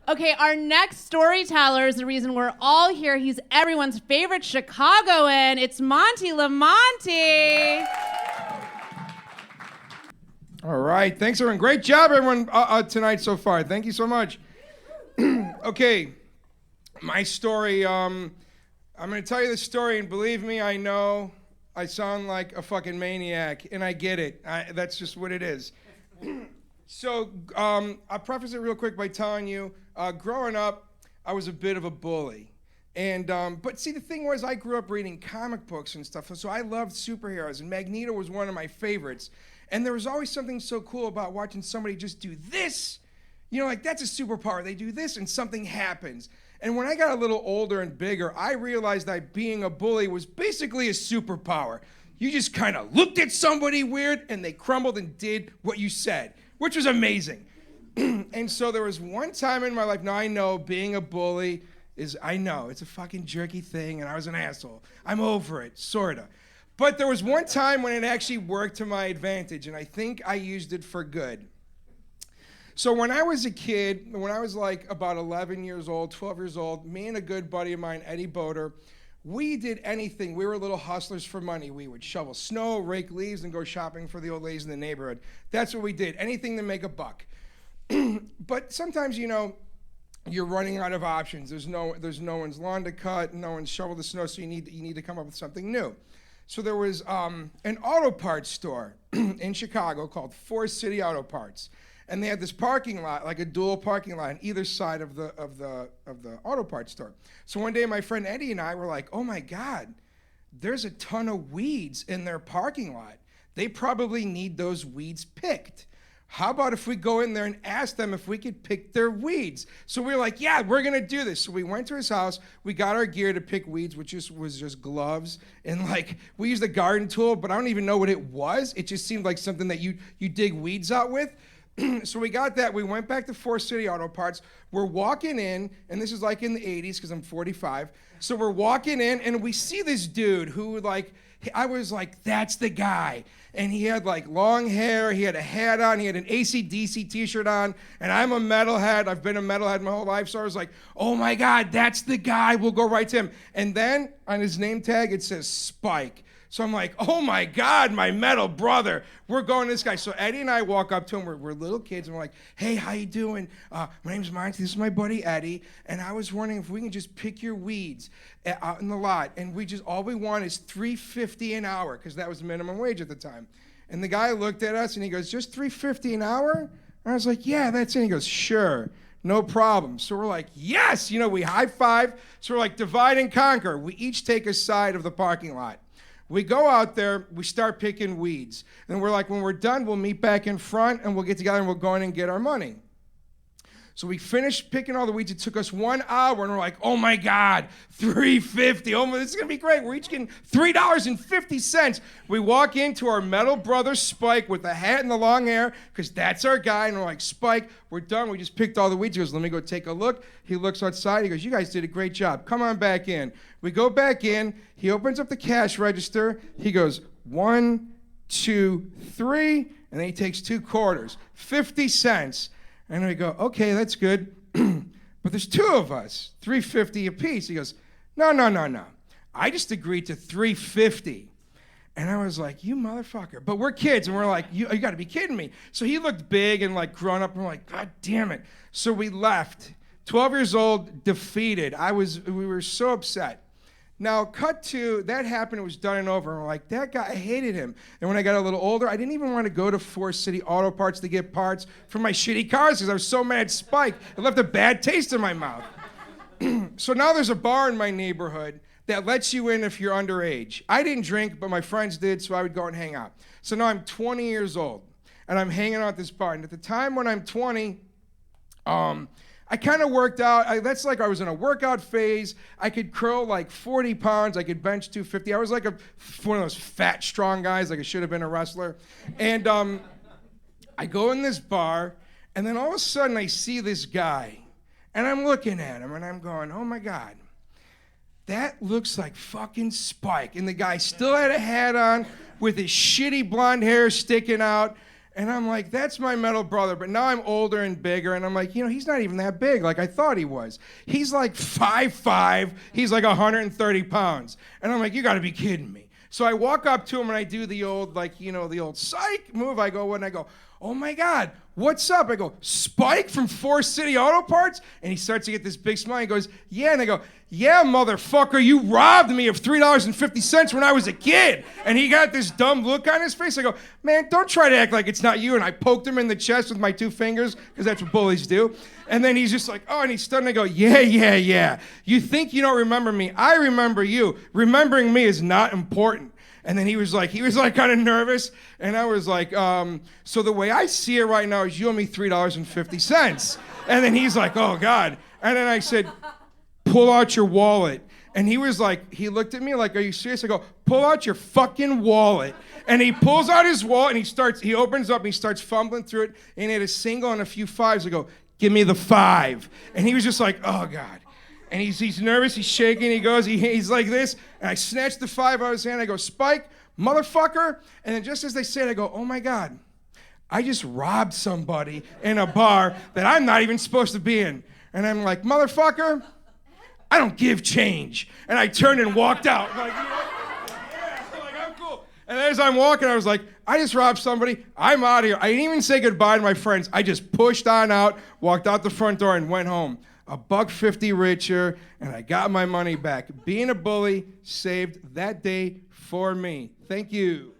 Okay, our next storyteller is the reason we're all here. He's everyone's favorite Chicagoan. It's Monte LaMonte. All right, thanks everyone. Great job everyone tonight so far. Thank you so much. Okay, my story, I'm going to tell you the story, and believe me, I know I sound like a fucking maniac, and I get it. That's just what it is. So I'll preface it real quick by telling you, growing up, I was a bit of a bully. And but see, the thing was, I grew up reading comic books and stuff, so I loved superheroes, and Magneto was one of my favorites. And there was always something so cool about watching somebody just do this. You know, like, that's a superpower. They do this, and something happens. And when I got a little older and bigger, I realized that being a bully was basically a superpower. You just kind of looked at somebody weird, and they crumbled and did what you said, which was amazing. And so there was one time in my life, now I know being a bully is, I know, it's a fucking jerky thing, and I was an asshole. I'm over it, sorta. But there was one time when it actually worked to my advantage, and I think I used it for good. So when I was a kid, when I was like about 11 years old, 12 years old, me and a good buddy of mine, Eddie Boder, we did anything. We were little hustlers for money. We would shovel snow, rake leaves, and go shopping for the old ladies in the neighborhood. That's what we did, anything to make a buck. But sometimes, you know, you're running out of options. There's no one's lawn to cut, no one's shoveled the snow, so you need to come up with something new. So there was an auto parts store in Chicago called Forest City Auto Parts. And they had this parking lot, like a dual parking lot on either side of the auto parts store. So one day my friend Eddie and I were like, oh my God, there's a ton of weeds in their parking lot. They probably need those weeds picked. How about if we go in there and ask them if we could pick their weeds? So we were like, yeah, we're gonna do this. So we went to his house, we got our gear to pick weeds, which was just gloves, and like, we used a garden tool, but I don't even know what it was. It just seemed like something that you dig weeds out with. So we got that. We went back to Forest City Auto Parts. We're walking in, and this is like in the 80s because I'm 45. So we're walking in, and we see this dude who, like, I was like, that's the guy. And he had like long hair, he had a hat on, he had an AC/DC t-shirt on, and I'm a metalhead. I've been a metalhead my whole life, so I was like, oh my God, that's the guy. We'll go right to him. And then on his name tag, it says Spike. So I'm like, oh my God, my metal brother. We're going to this guy. So Eddie and I walk up to him. We're little kids, and we're like, hey, how you doing? My name's Monty. This is my buddy Eddie. And I was wondering if we can just pick your weeds out in the lot. And all we want is $3.50 an hour, because that was minimum wage at the time. And the guy looked at us, and he goes, just $3.50 an hour? And I was like, yeah, that's it. And he goes, sure. No problem. So we're like, yes! You know, we high five. So we're like, divide and conquer. We each take a side of the parking lot. We go out there, we start picking weeds. And we're like, when we're done, we'll meet back in front, and we'll get together, and we'll go in and get our money. So we finished picking all the weeds. It took us 1 hour, and we're like, oh my God, $3.50. Oh, this is going to be great. We're each getting $3.50. We walk into our metal brother, Spike, with the hat and the long hair, because that's our guy. And we're like, Spike, we're done. We just picked all the weeds. He goes, let me go take a look. He looks outside. He goes, you guys did a great job. Come on back in. We go back in. He opens up the cash register. He goes, 1, 2, 3. And then he takes 2 quarters, 50 cents. And we go, okay, that's good. But there's 2 of us, $3.50 a piece. He goes, no. I just agreed to $3.50. And I was like, you motherfucker. But we're kids, and we're like, you got to be kidding me. So he looked big and like grown up, and we're like, God damn it. So we left. 12 years old, defeated. We were so upset. Now, cut to, that happened, it was done and over. And we're like, that guy, I hated him. And when I got a little older, I didn't even want to go to Forest City Auto Parts to get parts for my shitty cars because I was so mad at Spike. It left a bad taste in my mouth. So now there's a bar in my neighborhood that lets you in if you're underage. I didn't drink, but my friends did, so I would go and hang out. So now I'm 20 years old, and I'm hanging out at this bar. And at the time when I'm 20, I kind of worked out. That's like I was in a workout phase. I could curl like 40 pounds. I could bench 250. I was like one of those fat, strong guys, like I should have been a wrestler. And I go in this bar, and then all of a sudden I see this guy. And I'm looking at him, and I'm going, oh my God, that looks like fucking Spike. And the guy still had a hat on with his shitty blonde hair sticking out. And I'm like, that's my metal brother. But now I'm older and bigger, and I'm like, he's not even that big like I thought he was. He's like 5'5". He's like 130 pounds. And I'm like, you got to be kidding me. So I walk up to him, and I do the old, the old psych move. I go, oh, my God, what's up? I go, Spike from Forest City Auto Parts? And he starts to get this big smile. He goes, yeah. And I go, yeah, motherfucker, you robbed me of $3.50 when I was a kid. And he got this dumb look on his face. I go, man, don't try to act like it's not you. And I poked him in the chest with my 2 fingers, because that's what bullies do. And then he's just like, oh, and he's stunned. I go, yeah. You think you don't remember me? I remember you. Remembering me is not important. And then he was like kind of nervous. And I was like, so the way I see it right now is you owe me $3.50. And then he's like, oh, God. And then I said, pull out your wallet. And he was like, he looked at me like, are you serious? I go, pull out your fucking wallet. And he pulls out his wallet, and he opens up, and he starts fumbling through it. And he had a single and a few fives. I go, give me the 5. And he was just like, oh, God. And he's nervous, he's shaking, he's like this, and I snatch the 5 out of his hand, I go, Spike, motherfucker, and then just as they say it, I go, oh my God, I just robbed somebody in a bar that I'm not even supposed to be in. And I'm like, motherfucker, I don't give change. And I turned and walked out. I'm like, I'm cool. And as I'm walking, I was like, I just robbed somebody, I'm out of here. I didn't even say goodbye to my friends. I just pushed on out, walked out the front door, and went home. $1.50 richer, and I got my money back. Being a bully saved that day for me. Thank you.